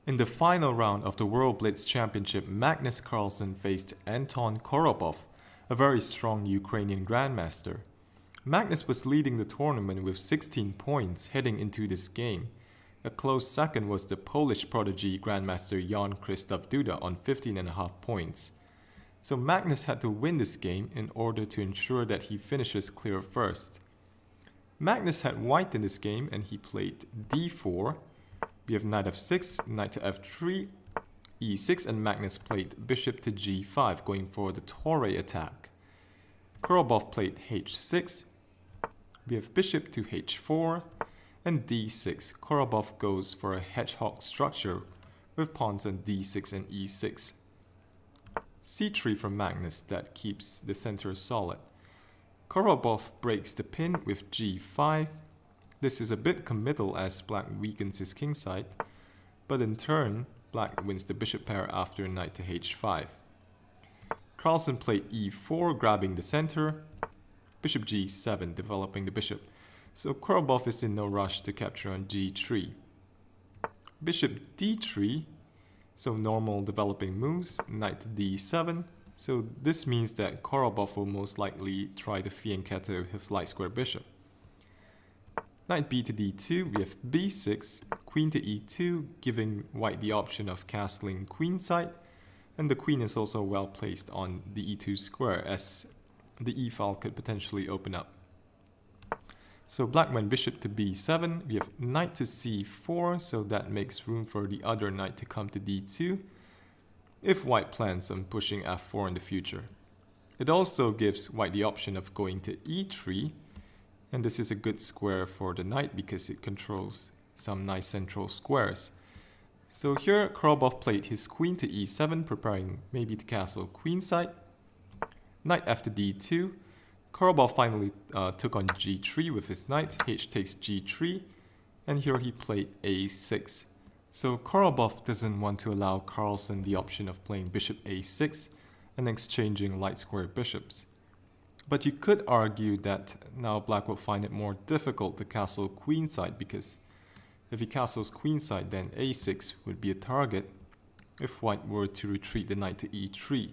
In the final round of the World Blitz Championship, Magnus Carlsen faced Anton Korobov, a very strong Ukrainian Grandmaster. Magnus was leading the tournament with 16 points heading into this game. A close second was the Polish prodigy Grandmaster Jan Krzysztof Duda on 15.5 points. So Magnus had to win this game in order to ensure that he finishes clear first. Magnus had white in this game and he played d4. We have knight f6, knight to f3, e6, and Magnus played bishop to g5, going for the Torre attack. Korobov played h6. We have bishop to h4 and d6. Korobov goes for a hedgehog structure with pawns on d6 and e6. c3 from Magnus that keeps the center solid. Korobov breaks the pin with g5. This is a bit committal as black weakens his kingside, but in turn, black wins the bishop pair after knight to h5. Carlsen played e4, grabbing the center, bishop g7, developing the bishop, so Korobov is in no rush to capture on g3. Bishop d3, so normal developing moves, knight to d7, so this means that Korobov will most likely try to fianchetto his light square bishop. Knight b to d2, we have b6, queen to e2, giving white the option of castling queenside, and the queen is also well placed on the e2 square as the e file could potentially open up. So black went bishop to b7, we have knight to c4, so that makes room for the other knight to come to d2, if white plans on pushing f4 in the future. It also gives white the option of going to e3, and this is a good square for the knight because it controls some nice central squares. So here Korobov played his queen to e7, preparing maybe to castle queenside. Knight f to d2. Korobov finally took on g3 with his knight. H takes g3, and here he played a6. So Korobov doesn't want to allow Carlsen the option of playing bishop a6 and exchanging light square bishops. But you could argue that now black will find it more difficult to castle queenside, because if he castles queenside, then a6 would be a target if white were to retreat the knight to e3.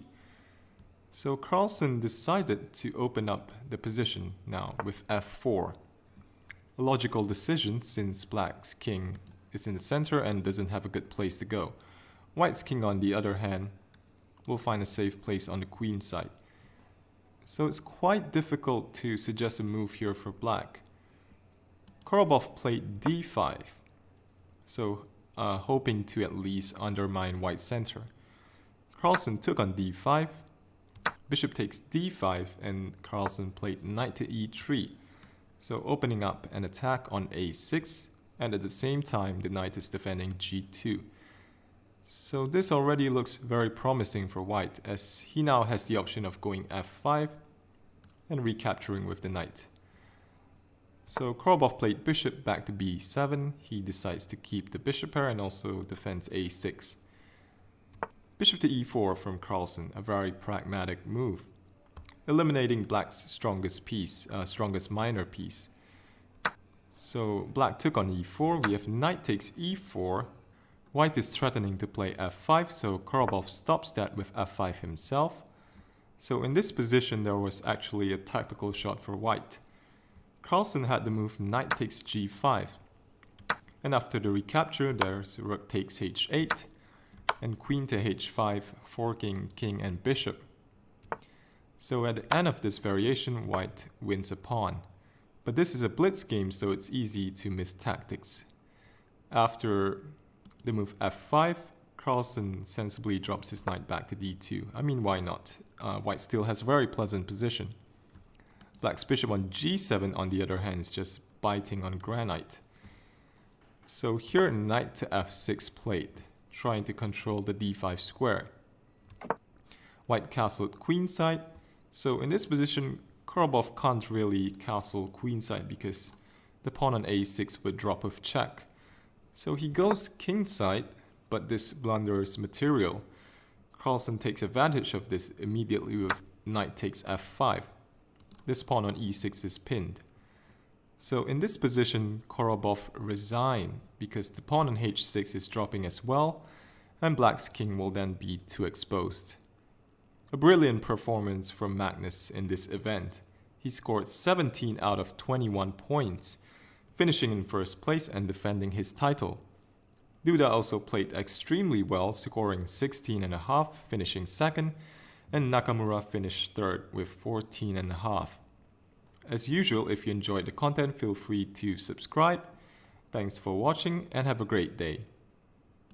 So Carlsen decided to open up the position now with f4. A logical decision since black's king is in the center and doesn't have a good place to go. White's king, on the other hand, will find a safe place on the queen side. So it's quite difficult to suggest a move here for black. Korobov played d5, so hoping to at least undermine white's center. Carlsen took on d5, bishop takes d5, and Carlsen played knight to e3, so opening up an attack on a6, and at the same time the knight is defending g2. So this already looks very promising for white, as he now has the option of going f5 and recapturing with the knight. So Korobov played bishop back to b7. He decides to keep the bishop pair and also defends a6. Bishop to e4 from Carlsen, a very pragmatic move, eliminating black's strongest piece, strongest minor piece. So black took on e4. We have knight takes e4. White is threatening to play f5, so Korobov stops that with f5 himself. So in this position there was actually a tactical shot for white. Carlsen had the move knight takes g5. And after the recapture there's rook takes h8 and queen to h5, forking king and bishop. So at the end of this variation, white wins a pawn. But this is a blitz game, so it's easy to miss tactics. After the move f5, Carlsen sensibly drops his knight back to d2. I mean, why not? White still has a very pleasant position. Black's bishop on g7, on the other hand, is just biting on granite. So here knight to f6 played, trying to control the d5 square. White castled queenside. So in this position, Korobov can't really castle queenside because the pawn on a6 would drop with check. So he goes kingside, but this blunders material. Carlsen takes advantage of this immediately with knight takes f5. This pawn on e6 is pinned. So in this position, Korobov resigned because the pawn on h6 is dropping as well, and black's king will then be too exposed. A brilliant performance from Magnus in this event. He scored 17 out of 21 points, finishing in first place and defending his title. Duda also played extremely well, scoring 16.5, finishing second, and Nakamura finished third with 14.5. As usual, if you enjoyed the content, feel free to subscribe. Thanks for watching and have a great day.